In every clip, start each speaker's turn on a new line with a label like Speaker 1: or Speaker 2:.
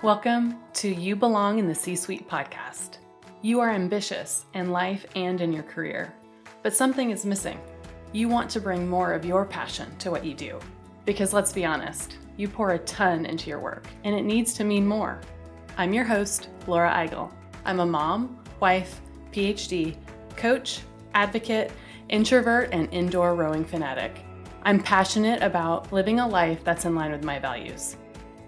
Speaker 1: Welcome to You Belong in the C-Suite podcast. You are ambitious in life and in your career, but something is missing. You want to bring more of your passion to what you do. Because let's be honest, you pour a ton into your work, and it needs to mean more. I'm your host, Laura Eigel. I'm a mom, wife, PhD, coach, advocate, introvert, and indoor rowing fanatic. I'm passionate about living a life that's in line with my values.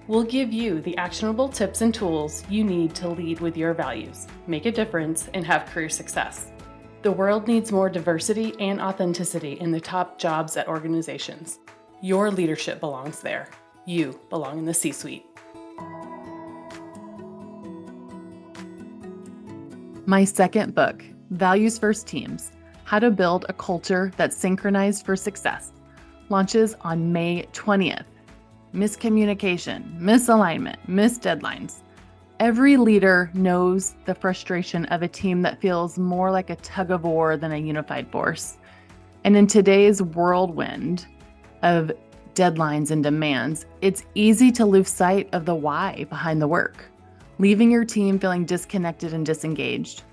Speaker 1: We'll give you the actionable tips and tools you need to lead with your values, make a difference, and have career success. The world needs more diversity and authenticity in the top jobs at organizations. Your leadership belongs there. You belong in the C-Suite. My second book, Values First Teams: How to Build a Culture That's Synchronized for Success, launches on May 20th. Miscommunication, misalignment, missed deadlines. Every leader knows the frustration of a team that feels more like a tug of war than a unified force. And in today's whirlwind of deadlines and demands, it's easy to lose sight of the why behind the work, leaving your team feeling disconnected and disengaged.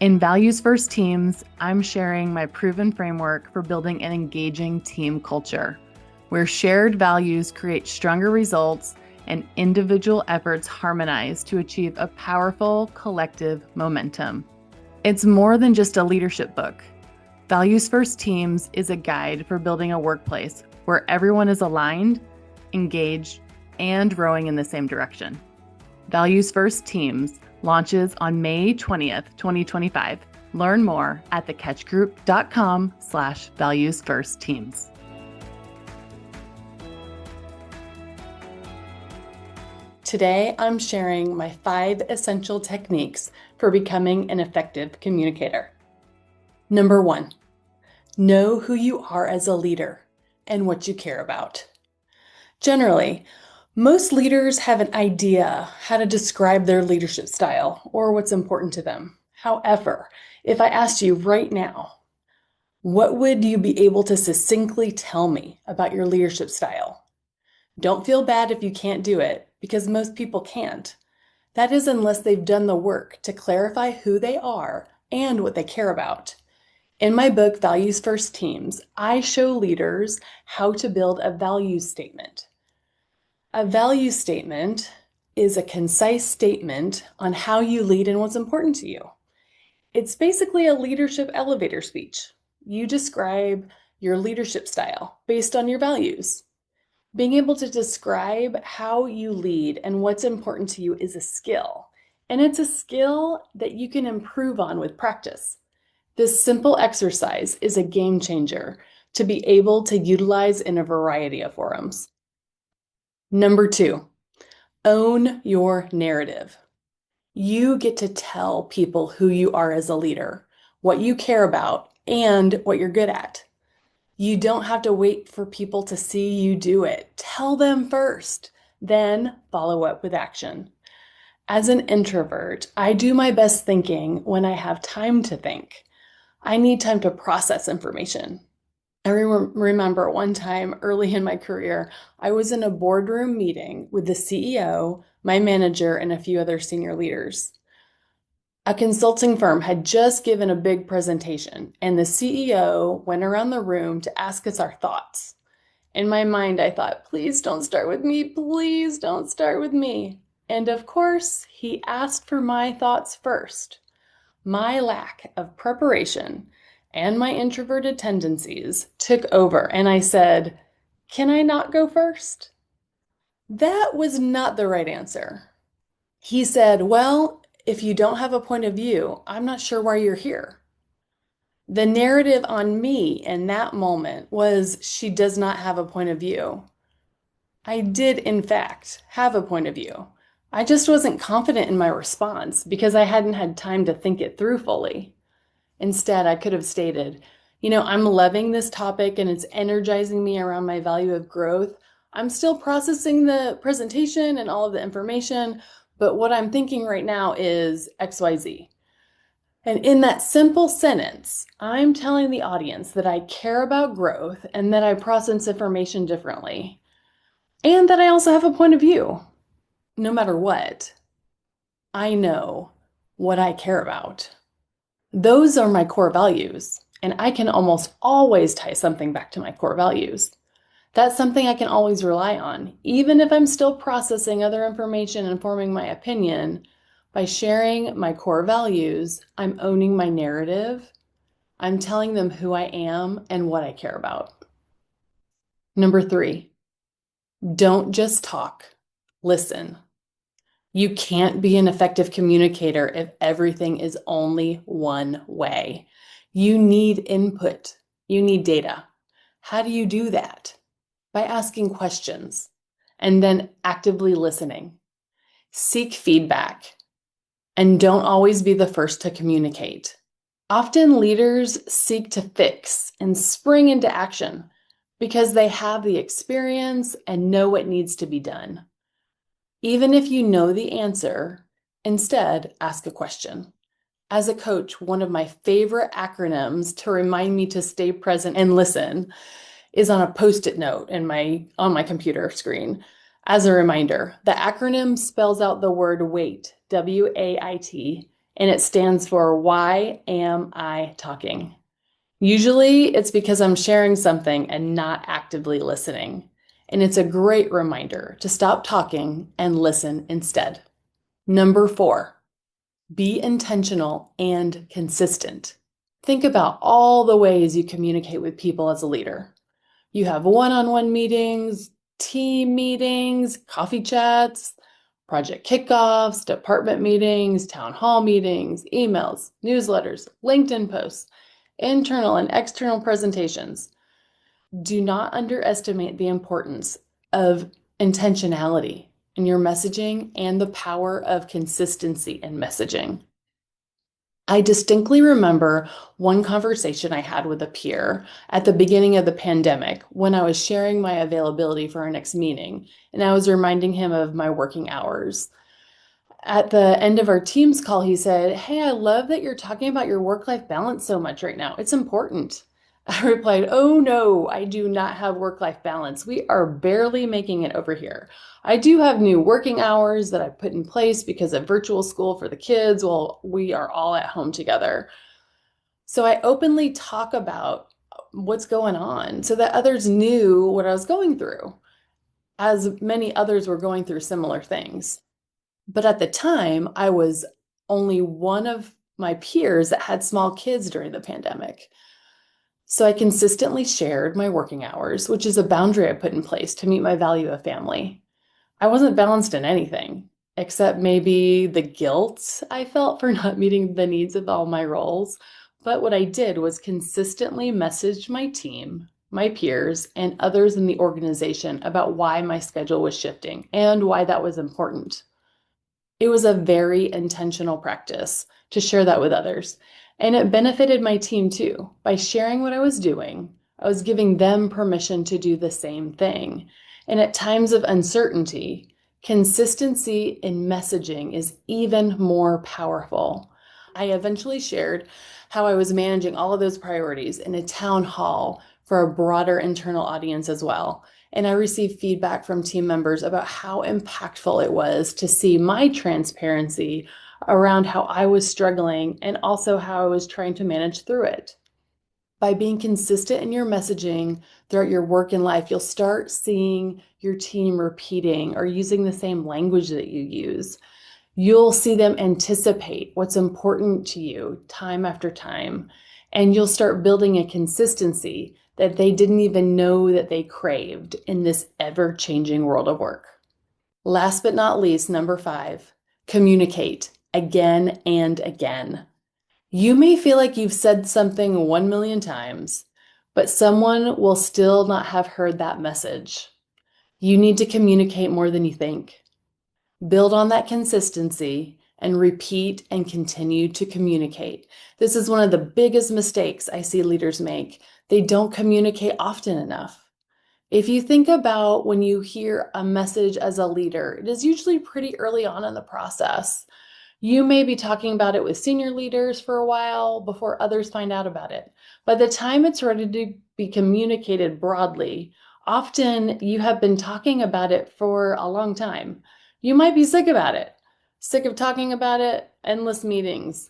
Speaker 1: In Values First Teams, I'm sharing my proven framework for building an engaging team culture, where shared values create stronger results and individual efforts harmonize to achieve a powerful collective momentum. It's more than just a leadership book. Values First Teams is a guide for building a workplace where everyone is aligned, engaged, and rowing in the same direction. Values First Teams launches on May 20th, 2025. Learn more at thecatchgroup.com/valuesfirstteams. Today, I'm sharing my 5 essential techniques for becoming an effective communicator. Number 1, know who you are as a leader and what you care about. Generally, most leaders have an idea how to describe their leadership style or what's important to them. However, if I asked you right now, what would you be able to succinctly tell me about your leadership style? Don't feel bad if you can't do it, because most people can't. That is unless they've done the work to clarify who they are and what they care about. In my book, Values First Teams, I show leaders how to build a values statement. A value statement is a concise statement on how you lead and what's important to you. It's basically a leadership elevator speech. You describe your leadership style based on your values. Being able to describe how you lead and what's important to you is a skill, and it's a skill that you can improve on with practice. This simple exercise is a game changer to be able to utilize in a variety of forums. Number 2, own your narrative. You get to tell people who you are as a leader, what you care about, and what you're good at. You don't have to wait for people to see you do it. Tell them first, then follow up with action. As an introvert, I do my best thinking when I have time to think. I need time to process information. I remember one time early in my career, I was in a boardroom meeting with the CEO, my manager, and a few other senior leaders. A consulting firm had just given a big presentation, and the CEO went around the room to ask us our thoughts. In my mind, I thought, please don't start with me, please don't start with me. And of course, he asked for my thoughts first. My lack of preparation and my introverted tendencies took over, and I said, can I not go first? That was not the right answer. He said, well, if you don't have a point of view, I'm not sure why you're here. The narrative on me in that moment was she does not have a point of view. I did, in fact, have a point of view. I just wasn't confident in my response because I hadn't had time to think it through fully. Instead, I could have stated, I'm loving this topic and it's energizing me around my value of growth. I'm still processing the presentation and all of the information, but what I'm thinking right now is XYZ. And in that simple sentence, I'm telling the audience that I care about growth and that I process information differently, and that I also have a point of view. no matter what, I know what I care about. Those are my core values, and I can almost always tie something back to my core values. That's something I can always rely on, even if I'm still processing other information and forming my opinion. By sharing my core values, I'm owning my narrative. I'm telling them who I am and what I care about. Number 3, don't just talk, listen. You can't be an effective communicator if everything is only one way. You need input. You need data. How do you do that? By asking questions and then actively listening. Seek feedback and don't always be the first to communicate. Often leaders seek to fix and spring into action because they have the experience and know what needs to be done. Even if you know the answer, instead ask a question. As a coach, one of my favorite acronyms to remind me to stay present and listen is on a post-it note on my computer screen. As a reminder, the acronym spells out the word WAIT, WAIT, and it stands for Why Am I Talking? Usually it's because I'm sharing something and not actively listening. And it's a great reminder to stop talking and listen instead. Number 4, be intentional and consistent. Think about all the ways you communicate with people as a leader. You have one-on-one meetings, team meetings, coffee chats, project kickoffs, department meetings, town hall meetings, emails, newsletters, LinkedIn posts, internal and external presentations. Do not underestimate the importance of intentionality in your messaging and the power of consistency in messaging. I distinctly remember one conversation I had with a peer at the beginning of the pandemic when I was sharing my availability for our next meeting, and I was reminding him of my working hours. At the end of our Teams call, he said, "Hey, I love that you're talking about your work-life balance so much right now. It's important." I replied, "Oh no, I do not have work-life balance. We are barely making it over here. I do have new working hours that I put in place because of virtual school for the kids while we are all at home together." So I openly talk about what's going on so that others knew what I was going through, as many others were going through similar things. But at the time, I was only one of my peers that had small kids during the pandemic. So I consistently shared my working hours, which is a boundary I put in place to meet my value of family. I wasn't balanced in anything, except maybe the guilt I felt for not meeting the needs of all my roles. But what I did was consistently message my team, my peers, and others in the organization about why my schedule was shifting and why that was important. It was a very intentional practice to share that with others. And it benefited my team too. By sharing what I was doing, I was giving them permission to do the same thing. And at times of uncertainty, consistency in messaging is even more powerful. I eventually shared how I was managing all of those priorities in a town hall for a broader internal audience as well. And I received feedback from team members about how impactful it was to see my transparency around how I was struggling and also how I was trying to manage through it. By being consistent in your messaging throughout your work and life, you'll start seeing your team repeating or using the same language that you use. You'll see them anticipate what's important to you time after time, and you'll start building a consistency that they didn't even know that they craved in this ever-changing world of work. Last but not least, number 5, communicate again and again. You may feel like you've said something 1 million times, but someone will still not have heard that message. You need to communicate more than you think. Build on that consistency and repeat and continue to communicate. This is one of the biggest mistakes I see leaders make. They don't communicate often enough. If you think about when you hear a message as a leader, it is usually pretty early on in the process. You may be talking about it with senior leaders for a while before others find out about it. By the time it's ready to be communicated broadly, often you have been talking about it for a long time. You might be sick about it, sick of talking about it, endless meetings.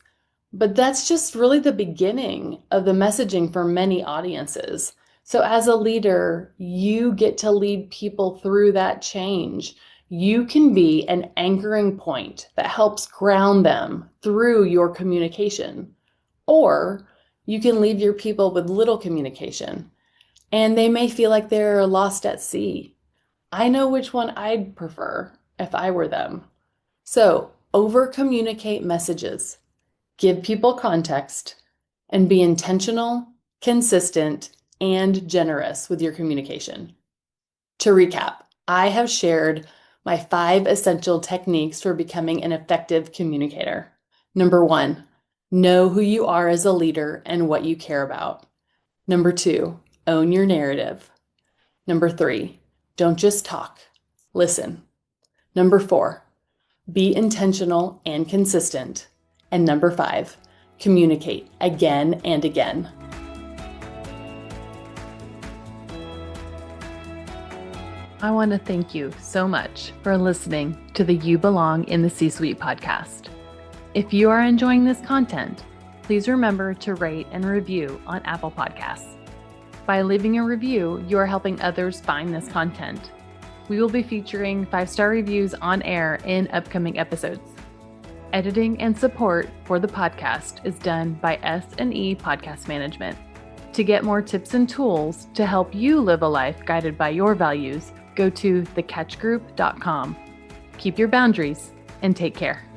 Speaker 1: But that's just really the beginning of the messaging for many audiences. So, as a leader, you get to lead people through that change. You can be an anchoring point that helps ground them through your communication. Or you can leave your people with little communication and they may feel like they're lost at sea. I know which one I'd prefer if I were them. So, over communicate messages. Give people context and be intentional, consistent, and generous with your communication. To recap, I have shared my 5 essential techniques for becoming an effective communicator. Number 1, know who you are as a leader and what you care about. Number 2, own your narrative. Number 3, don't just talk, listen. Number 4, be intentional and consistent. And number 5, communicate again and again. I want to thank you so much for listening to the You Belong in the C-Suite podcast. If you are enjoying this content, please remember to rate and review on Apple Podcasts. By leaving a review, you are helping others find this content. We will be featuring 5-star reviews on air in upcoming episodes. Editing and support for the podcast is done by S&E Podcast Management. To get more tips and tools to help you live a life guided by your values, go to thecatchgroup.com. Keep your boundaries and take care.